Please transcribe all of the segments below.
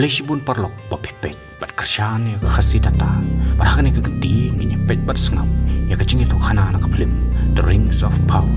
Blesibun parlok bapepet bat kerjaan ya khasi data bahkan ya kegenti ini pet bat sengam ya kecing itu khana anak film The Rings of Power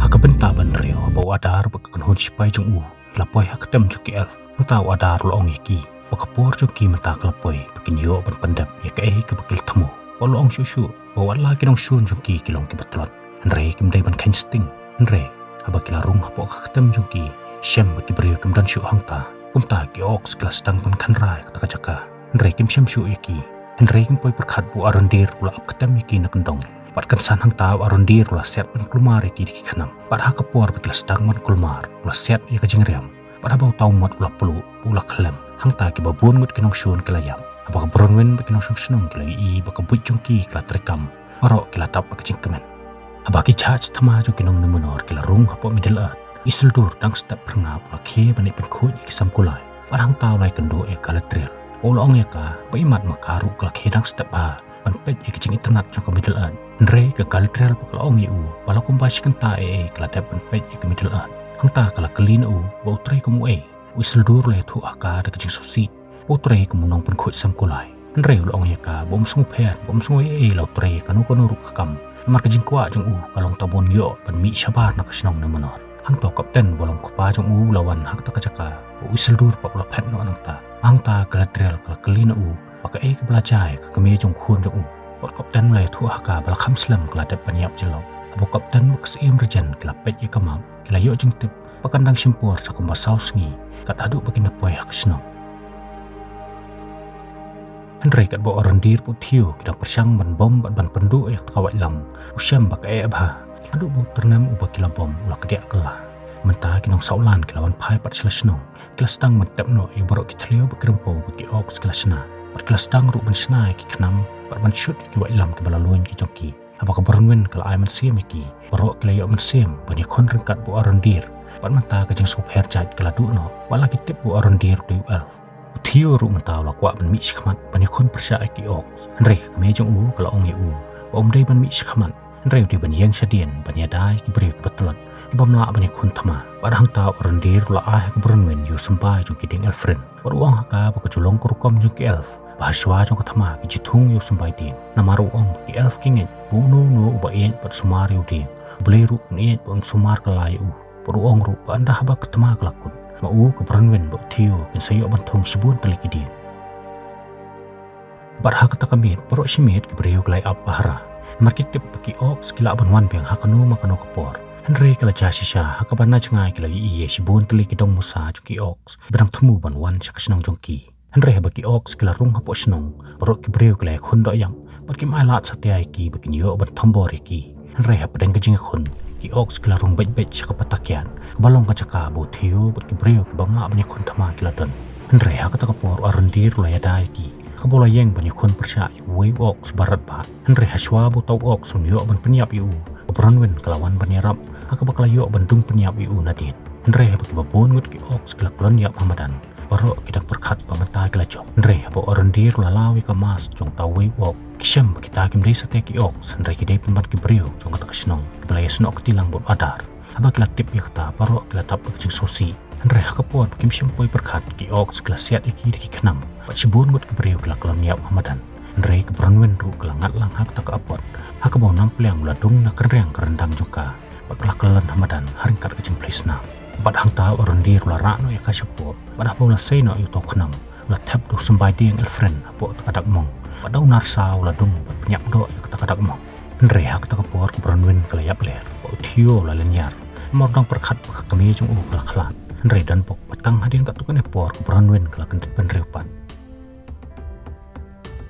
haka benta ban rio bawa adar bakakan hun sipai jong lapoy haka tem joki elf mata adar lo ong iki bakapor joki mata lapoy bakin yo ban pandap ya ke bakil temu polo ong shushu bawa lagi dong shun joki kilong ki batlot andre kim dai ban kain sting andre abakila rung hapo khaktem joki shem baki brio kim dan shu hangta kumta ki ox kelas tang pun kan rai kata kacaka Henry kim shem shu yaki Henry kim poi perkhat bu arondir ula ap ketem yaki nak kendong pat kan san hang taw arondir ula set pun kulmar yaki di khanam pat ha kapor bu kelas tang man kulmar ula set ya kajing riam pat bau taw mat ula pelu ula khlem hang ta ki babun ngut kinong shun kelayam apa bronwen bu kinong snong kelai i ba kabut jongki kala trekam aro kala tap ba kajing kemen abaki charge thama jo kinong numunor kala rung hapo middle earth Isildur dang step perngap laki bani penkuj ikisam kulai parang taw lai kendo kalatril olong ka paimat makaru laki dang step ba panpet ikicing internet jong middle earth ndre ke kalatril pakala ong yu pala kumpas kenta kalatep panpet ik middle earth hangta kala kelin ba utre kamu Isildur le thu aka da kicing sosi utre kamu nong penkuj sam kulai ndre olong ka bom sungu pher bom sungu lau tre kanu ruk kam mar kajing kwa jong kalong tabon yo pan mi shabar na kasnong na menor hang to kapten bolong kupa jong lawan hak ta kacaka Isildur pa ula phet no anang ta hang ta galadrel kala kelina paka ke belajai ke keme jong khun jong pot kapten le thu haka bal kham slam kala dep paniap jelo abo kapten buks im rejen kala pet kamam kala yo jing tip pakandang simpor sa kumbasau sngi kat adu bakin napoy hak sno Henry kat bo orandir puthiu kidang persyang ban bom ban pendu yak kawat lam usyam baka abha Aduh bu ternam ubah kila bom ulah kediak kelah mentah kinong saulan kilawan pai pat selasno kelas tang mentep no i borok kitlio bekrempo bagi ox kelasna pat kelas tang ru ben snai ki khnam pat ban shoot ki wailam ke balaluin ki joki apa kabarunwen kala ai man sim ki borok kila yo man sim bani khon rengkat bu arondir pat mentah kajing sup her jaj kala du no wala ki tip bu arondir du elf Theo ru mentah la kwa ban mi khmat bani khon persya ki ox Henry keme jong kala ong yu om dai ban mi khmat Reu di banyang sadian banyadai ki beri kebetulan ibamla bani kun thama padang ta orandir la ke bronwen yu sampai jong kiding elfren paruang haka ba keculong kurukom jong ki elf bahaswa jong thama ki jithung yu sampai ding namaru ong ki elf kinget bunu no ba yen pat sumar yu ding bleru ni on sumar kalai paruang ru anda haba ketama kelakun ma ke bronwen ba thiu kin sayo banthong sibun teliki ding barha kata kamit paru simit ki breu klai ap bahara markitip bagi ox kila banwan biang hakanu makano kapor Henry kala jasisha hakabana cengai kila iye sibun teli kidong musa joki ox berang temu banwan sakasnong jongki Henry bagi ox kila rung hapo snong barok ki breu kila khondo yang barki malat satyai ki bakin yo ban tombor ki Henry hapadeng kajing khun ki ox kila rung bet sakapatakyan balong kacaka bo thiu barki breu ki bamla bani khun thama kila don Henry hakata kapor arondir layadai ki kabola yang banyak kon persya way ox barat ba Henry haswa bo tau ox sun yo ban peniap yu bronwen kelawan banyarap akabakla yo bandung peniap yu nadin Henry bagi babon ngut ki ox kelaklon ya Hamadan barok kidak perkhat pamata kelacok Henry bo orandir lalawi kamas jong tau way ox kisam kita kim dei sate ki ox Henry ki dei pembat ki brio jong kata kasnong kebelaya snok ketilang bot adar abak latip ya kata barok kelatap kecing sosi Henry hakapor kim simpoi perkhat ki ox klasiat iki di kenam pat sibun ngut kebreu kelaklon ya Hamadan Henry kebronwen ru kelangat lang hak tak apot hakabau nampleang ladung na kereng kerendang juga pat kelaklon Hamadan haringkat kecing plisna pat hang ta orondir la rano ya kasyapo pat hapau la seino yu to kenam la tap do sembai ding elfren apo takadak mong pat dau narsa ladung pat penyap do ya takadak mong Henry hak tak apor kebronwen kelayap ler pat thio la lenyar mordang perkhat kami jung kelaklan Henry dan pok petang hadin kat tukun epor kebronwen kelakan tepen reupan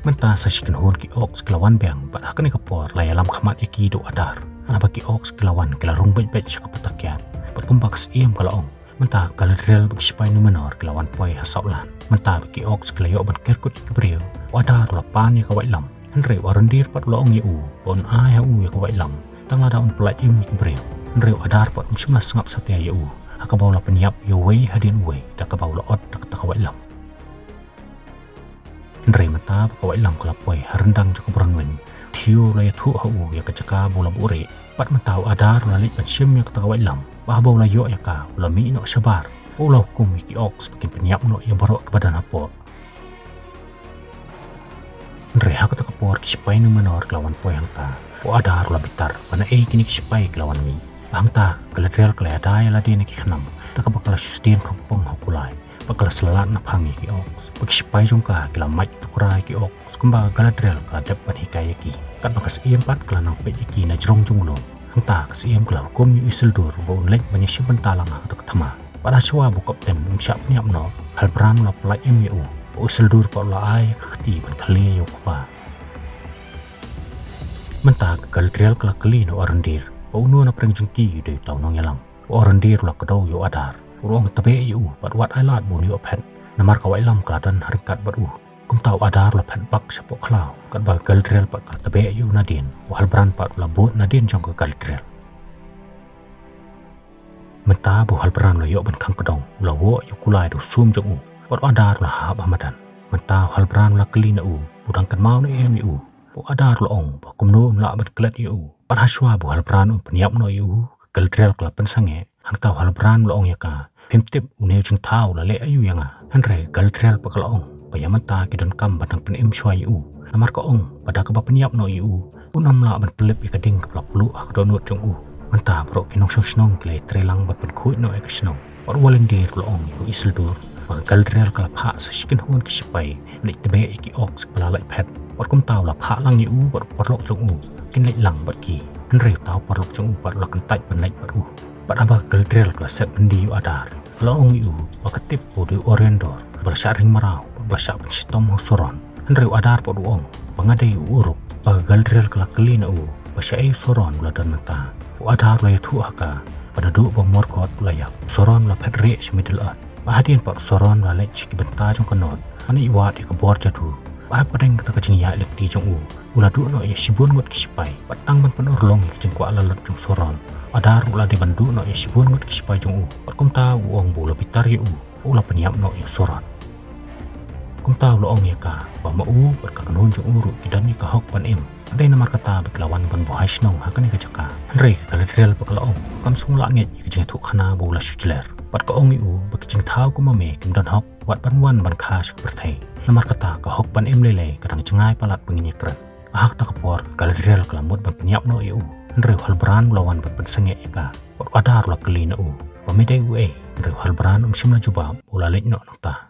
mentah sasikin hon ki ox kelawan beang pat hakani kapor layalam khamat iki do adar ana ki ox kelawan kelarung bet sakapatakyan pat kumbaks iem kalaong mentah galadrel bagi sipai nu menor kelawan poi hasaulan mentah bagi ox kelayo ban kerkut kebreu wadar lapan ya kawailam Henry warandir pat loong yu pon ai ya kawailam tangla daun pelaj im kebreu Henry wadar pat umsimlas ngap satya ya hakabau la peniap yo way hadin way da kabau la od da kawailam Henry mata kawailam kalapoi harendang jo kebronwen thiu la thu hu ya kacaka bola bure pat mentau adar la lik pansim ya kawailam bahbau la yo ya ka la mi no sabar Ulah hukum iki ox bikin penyiap no ya barok ke badan apa. Reha kata kepor kisipai nu menor kelawan po yang ta. O ada harula bitar mana kini kisipai kelawan mi. Bang ta keladrial kelada ya ladi neki khanam. Tak bakal sustain kampung hokulai. Bakal selat na pangi ki ox. Kisipai jongka kila mic tukurai ki ox. Kumba keladrial keladap pan hikaya ki. Kat bakas empat kelanang pe ki na jrong junglo. Hang ta kas kelau hukum yu isildur bo unlek banyak si bentalang hang tak tama. Pada swa bukap tem siap niap no. Hal peran la pelai MU. Useldur pa laay kakti ban kali yok pa. Mentag kaldrial kala kali no arandir. Pauno na preng jengki de tau nong yalam. Arandir la kadau yo adar. Urong tabe yu pat wat ailat bun yo pet. Namar kawai lam keladan haringkat baru. Kum tau adar la pet bak sepok klau. Kat ba kaldrial pat kala tabe yu nadin. Wahal beran pat la bot nadin jong ke kaldrial. Menta bu hal beran la yo ban kang kadong. La wo yu kulai do sum jong u. Pot adar lah hab amadan. Mentau hal beran lah kelina u. Budang kan mau na u. Pot adar lah ong. Bakum no lah amat kelat u. Pat haswa bu hal beran u peniap no u. Keldrel kela pensange. Hang tau hal beran lah ong ya ka. Pimtip uneu jeng tau lah le ayu yang a. Henre keldrel pakal ong. Paya menta kidon kam batang penim syai u. Namar ka ong. Pada keba peniap no u. Unam lah amat pelip ikading kepala peluk ak donut jong u. Menta brok kinong snong kele trelang bat penkuit no ek snong. Pot walendir lah ong u isildur. Kaldrial kala pak sesikin hun kisipai lik tebe iki ox kepala lai pet pot kum tau la pak lang ni u pot porlok jong u kin lik lang bat ki henre tau porlok jong u pot la kentai ban lai bat u pat aba kaldrial kala set bendi u adar la ong u pakatip po de orendor bersyaring marau bersak pensitom soron henre u adar pot ong pangadai u uruk pa kaldrial kala kelina u basyai soron ladan mata u adar la tu aka pada du bang morkot layak soron la pet re semidel at Bahadian pak soron la lech ki benta jong kanot. Ani iwat ya kebor jadu. Bah padeng kata kacing ya lek ti jong u. Ula du no ya sibun ngot kisipai. Patang ban penur long ya kacing kwa lalat jong soron. Adar ula de bandu no ya sibun ngot kisipai jong u. Pat kum ta uong bola pitar ya u. Ula peniap no ya soron. Kum ta ula ong ya ka. Ba ma u pat ka kanun jong uru kidan ya ka hok pan im. Adai namar kata beklawan ban bohai snong hakan ya kacaka. Henry kaladrial pakala ong. Kam sung langit ya kacing tu khana bola sujeler. Pat ka ong u bakicing thau ko mame kim don hok wat ban wan ban kha sak perthai namar kata ka hok ban em lele kadang cengai palat penginya kret ahak ta kapor kaladrial kelamut ban penyap no u nreu hal beran lawan ban senge ka pot adar la kelina u pamide u nreu hal beran simla juba bola lek no ta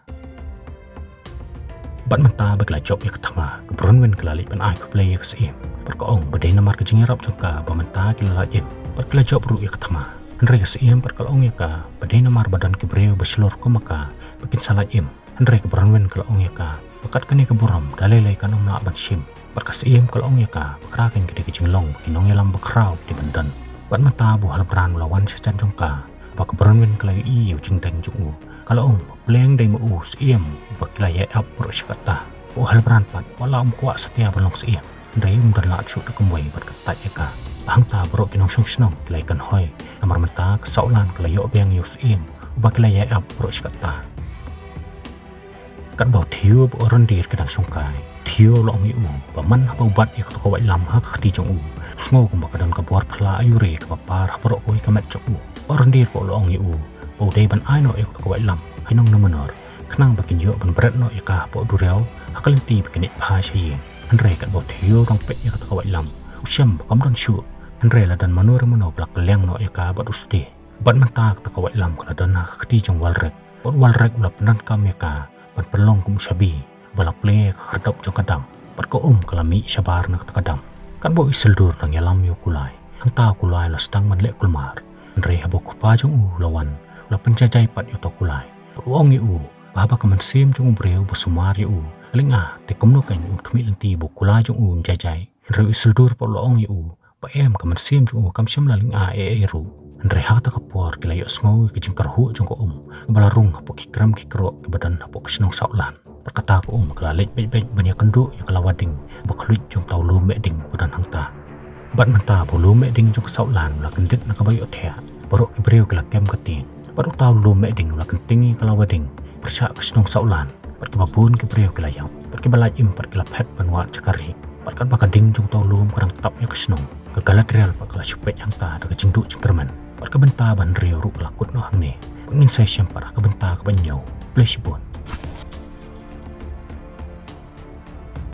bat menta bakla job ya ketama kebrun wen kelalik ban ai ko play ya kesim pat ka ong badai namar kecing rap jongka ba menta kila jem pat kila job ru ya ketama Henry kesim perkalong ya ka, badai namar badan kibreu berselur ko maka, bikin salah im. Henry keberanwen kalong ya ka, bakat kani keburam, dalilai kan omla ban sim. Perkasim kalong ya ka, bakrakan gede kejinglong, kinong yalam bakrau di bandan. Bat mata bu hal beran melawan secan jongka, bak keberanwen kalai i ujing deng jungu. Kalau pleng dai mu sim, bakila ya ap pro sikata. Bu hal beran pat, wala kuat setia balong sim. Henry dan la chu de kemwai berketat ya ka. Hang ta brok kinong snong kelai kan hoi namar menta kesaulan kelai yo beng yus im ubah kelai ya ap brok sikata kat bau thiu bo orandir kedang sungkai thiu long yu paman bau bat ya ko wai lam ha khti jong u sngo ko bakadan ka bor phla ayure ka par brok koi kamet jong u orandir bo long yu bau dei ban ai no ya ko wai lam hinong namanor khnang bakin yo ban bret no ya ka bo durel hakalenti bakin pha chai hanre kat bau thiu rong pet ya ko wai lam usiam kam don shu Henry la dan manur belak leng no ya ka bat usde. Bat mentak ta kawai lam kala dan khti jong walrek. Bat walrek ula penan kam ya ka. Ban pelong kum sabi. Balak ple kherdap jong kadam. Bat ko kala mi sabar nak ta kadam. Kan bo isildur lang yalam yo kulai. Hang ta kulai la stang man lek kulmar. Henry habo kupa jong lawan. La penjajai pat yo to kulai. Ruang yu baba kaman sim jong breu besumar yu. Linga te kumno kan kami lenti bo kulai jong jajai. Henry isildur po loong yu. Pa em kaman sim jong kam sim laling ru Henry ha ta kapor kila yo sngo ke jing karhu jong ko balarung hapo kikram kikro ke badan hapo kesnong saulan berkata ko kala lek bek banyak kendu ya kala wading bakluit jong tau lu me ding badan hangta bat manta bo lu me ding jong saulan la kendit na kabayo thea baru ke breu kala kem katin baru tau lu me ding la kentingi kala wading bersak kesnong saulan bat ke babun ke breu kala yang bat ke balai im bat kala pet banwa cakari bat kan bakading jong tau lu karang tap ya kesnong Kagalat real pak kala supet yang ta daga cingdu cingkerman. Pat kabenta ban rio ru lakut no hang ne. Pagminsay siyang para kabenta ka banyaw, flesh bone.